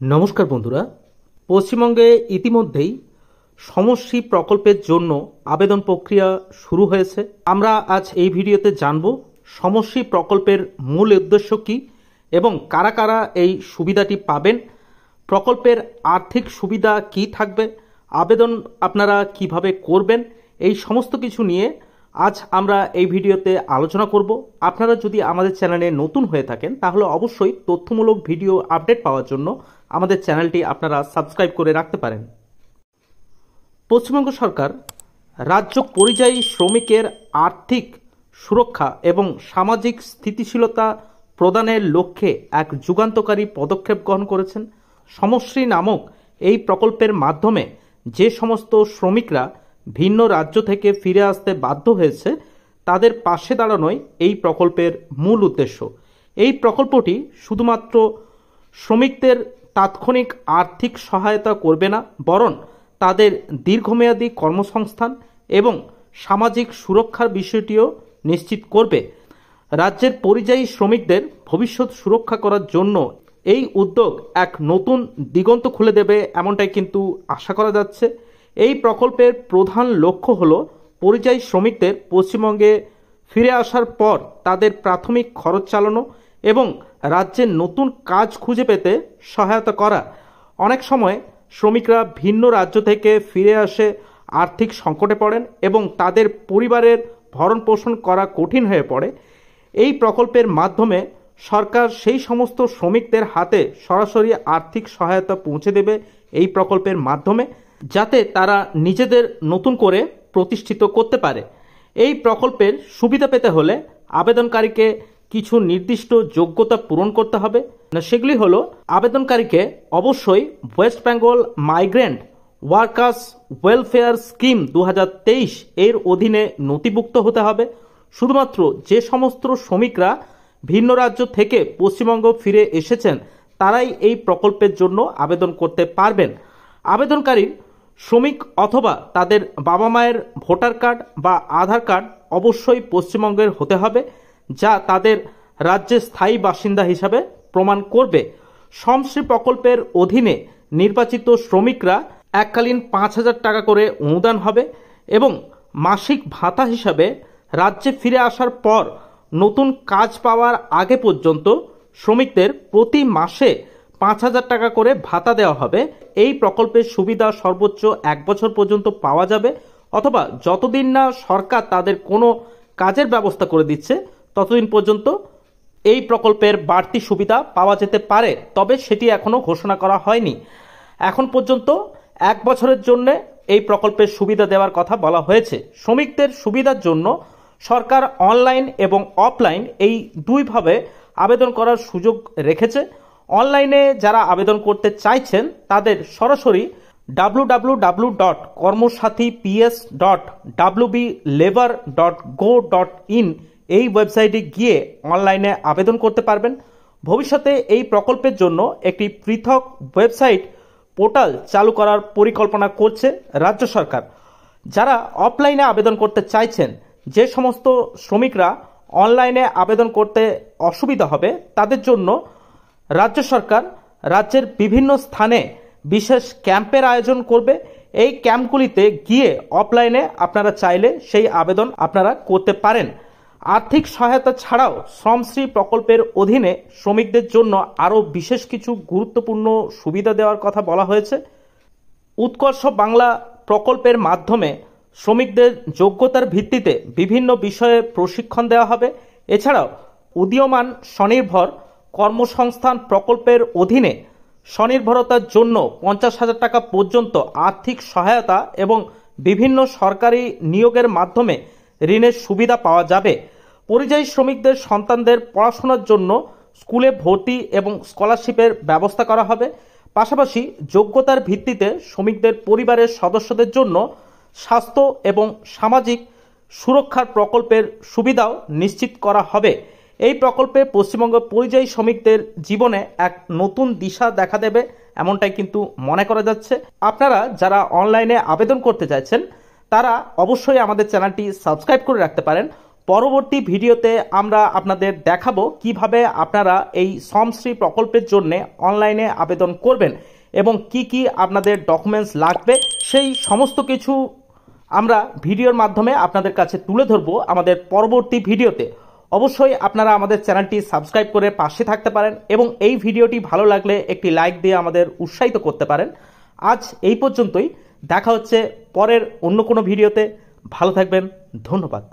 নমস্কার বন্ধুরা, পশ্চিমবঙ্গে ইতিমধ্যেই সমষ্টি প্রকল্পের জন্য আবেদন প্রক্রিয়া শুরু হয়েছে। আমরা আজ এই ভিডিওতে জানব সমষ্টি প্রকল্পের মূল উদ্দেশ্য কী এবং কারা কারা এই সুবিধাটি পাবেন, প্রকল্পের আর্থিক সুবিধা কী থাকবে, আবেদন আপনারা কিভাবে করবেন, এই সমস্ত কিছু নিয়ে আজ আমরা এই ভিডিওতে আলোচনা করব। আপনারা যদি আমাদের চ্যানেলে নতুন হয়ে থাকেন তাহলে অবশ্যই তথ্যমূলক ভিডিও আপডেট পাওয়ার জন্য আমাদের চ্যানেলটি আপনারা সাবস্ক্রাইব করে রাখতে পারেন। পশ্চিমবঙ্গ সরকার রাজ্য পরিযায়ী শ্রমিকের আর্থিক সুরক্ষা এবং সামাজিক স্থিতিশীলতা প্রদানের লক্ষ্যে এক যুগান্তকারী পদক্ষেপ গ্রহণ করেছেন। সমশ্রী নামক এই প্রকল্পের মাধ্যমে যে সমস্ত শ্রমিকরা ভিন্ন রাজ্য থেকে ফিরে আসতে বাধ্য হয়েছে তাদের পাশে দাঁড়ানোই এই প্রকল্পের মূল উদ্দেশ্য। এই প্রকল্পটি শুধুমাত্র শ্রমিকদের তাৎক্ষণিক আর্থিক সহায়তা করবে না, বরং তাদের দীর্ঘমেয়াদী কর্মসংস্থান এবং সামাজিক সুরক্ষার বিষয়টিও নিশ্চিত করবে। রাজ্যের পরিযায়ী শ্রমিকদের ভবিষ্যৎ সুরক্ষা করার জন্য এই উদ্যোগ এক নতুন দিগন্ত খুলে দেবে, এমনটাই কিন্তু আশা করা যাচ্ছে। এই প্রকল্পের প্রধান লক্ষ্য হল পরিযায়ী শ্রমিকদের পশ্চিমবঙ্গে ফিরে আসার পর তাদের প্রাথমিক খরচ চালানো এবং রাজ্যের নতুন কাজ খুঁজে পেতে সহায়তা করা। অনেক সময় শ্রমিকরা ভিন্ন রাজ্য থেকে ফিরে আসে আর্থিক সংকটে পড়েন এবং তাদের পরিবারের ভরণ পোষণ করা কঠিন হয়ে পড়ে। এই প্রকল্পের মাধ্যমে সরকার সেই সমস্ত শ্রমিকদের হাতে সরাসরি আর্থিক সহায়তা পৌঁছে দেবে এই প্রকল্পের মাধ্যমে, যাতে তারা নিজেদের নতুন করে প্রতিষ্ঠিত করতে পারে। এই প্রকল্পের সুবিধা পেতে হলে আবেদনকারীকে কিছু নির্দিষ্ট যোগ্যতা পূরণ করতে হবে। সেগুলি হলো, আবেদনকারীকে অবশ্যই West Bengal migrant workers welfare scheme 2023 এর অধীনে নথিভুক্ত হতে হবে। শুধুমাত্র যে সমস্ত শ্রমিকরা ভিন্ন রাজ্য থেকে পশ্চিমবঙ্গ ফিরে এসেছেন তারাই এই প্রকল্পের জন্য আবেদন করতে পারবেন। আবেদনকারীর শ্রমিক অথবা তাদের বাবা মায়ের ভোটার কার্ড বা আধার কার্ড অবশ্যই পশ্চিমবঙ্গের হতে হবে, যা তাদের রাজ্যের স্থায়ী বাসিন্দা হিসাবে প্রমাণ করবে। সমশ্রী প্রকল্পের অধীনে নির্বাচিত শ্রমিকরা এককালীন 5,000 টাকা করে অনুদান হবে এবং মাসিক ভাতা হিসাবে রাজ্যে ফিরে আসার পর নতুন কাজ পাওয়ার আগে পর্যন্ত শ্রমিকদের প্রতি মাসে 5,000 টাকা করে ভাতা দেওয়া হবে। এই প্রকল্পের সুবিধা সর্বোচ্চ 1 বছর পর্যন্ত পাওয়া যাবে, অথবা যতদিন না সরকার তাদের কোনো কাজের ব্যবস্থা করে দিচ্ছে ততদিন পর্যন্ত এই প্রকল্পের বাড়তি সুবিধা পাওয়া যেতে পারে, তবে সেটি এখনও ঘোষণা করা হয়নি। এখন পর্যন্ত 1 বছরের জন্য এই প্রকল্পের সুবিধা দেওয়ার কথা বলা হয়েছে। শ্রমিকদের সুবিধার জন্য সরকার অনলাইন এবং অফলাইন এই দুইভাবে আবেদন করার সুযোগ রেখেছে। অনলাইনে যারা আবেদন করতে চাইছেন তাদের সরাসরি www.kormosathips.wblabor.go.in এই ওয়েবসাইটে গিয়ে অনলাইনে আবেদন করতে পারবেন। ভবিষ্যতে এই প্রকল্পের জন্য একটি পৃথক ওয়েবসাইট পোর্টাল চালু করার পরিকল্পনা করছে রাজ্য সরকার। যারা অফলাইনে আবেদন করতে চাইছেন, যে সমস্ত শ্রমিকরা অনলাইনে আবেদন করতে অসুবিধা হবে তাদের জন্য রাজ্য সরকার রাজ্যের বিভিন্ন স্থানে বিশেষ ক্যাম্পের আয়োজন করবে। এই ক্যাম্পগুলিতে গিয়ে অফলাইনে আপনারা চাইলে সেই আবেদন আপনারা করতে পারেন। আর্থিক সহায়তা ছাড়াও শ্রমশ্রী প্রকল্পের অধীনে শ্রমিকদের জন্য আরও বিশেষ কিছু গুরুত্বপূর্ণ সুবিধা দেওয়ার কথা বলা হয়েছে। উৎকর্ষ বাংলা প্রকল্পের মাধ্যমে শ্রমিকদের যোগ্যতার ভিত্তিতে বিভিন্ন বিষয়ে প্রশিক্ষণ দেওয়া হবে। এছাড়াও উদীয়মান স্বনির্ভর কর্মসংস্থান প্রকল্পের অধীনে স্বনির্ভরতার জন্য 50,000 টাকা পর্যন্ত আর্থিক সহায়তা এবং বিভিন্ন সরকারি নিয়োগের মাধ্যমে ঋণের সুবিধা পাওয়া যাবে। পরিযায়ী শ্রমিকদের সন্তানদের পড়াশোনার জন্য স্কুলে ভর্তি এবং স্কলারশিপের ব্যবস্থা করা হবে। পাশাপাশি যোগ্যতার ভিত্তিতে শ্রমিকদের পরিবারের সদস্যদের জন্য স্বাস্থ্য এবং সামাজিক সুরক্ষার প্রকল্পের সুবিধাও নিশ্চিত করা হবে। এই প্রকল্পে পশ্চিমবঙ্গের পরিযায়ী শ্রমিকদের জীবনে এক নতুন দিশা দেখা দেবে, এমনটাই কিন্তু মনে করা যাচ্ছে। আপনারা যারা অনলাইনে আবেদন করতে চাইছেন তারা অবশ্যই আমাদের চ্যানেলটি সাবস্ক্রাইব করে রাখতে পারেন। পরবর্তী ভিডিওতে আমরা আপনাদের দেখাবো কিভাবে আপনারা এই শ্রমশ্রী প্রকল্পের জন্য অনলাইনে আবেদন করবেন এবং কি কি আপনাদের ডকুমেন্টস লাগবে সেই সমস্ত কিছু আমরা ভিডিওর মাধ্যমে আপনাদের কাছে তুলে ধরবো আমাদের পরবর্তী ভিডিওতে। অবশ্যই আপনারা আমাদের চ্যানেলটি সাবস্ক্রাইব করে পাশে থাকতে পারেন এবং এই ভিডিওটি ভালো লাগলে একটি লাইক দিয়ে আমাদের উৎসাহিত করতে পারেন। আজ এই পর্যন্তই, দেখা হচ্ছে পরের অন্য কোনো ভিডিওতে। ভালো থাকবেন, ধন্যবাদ।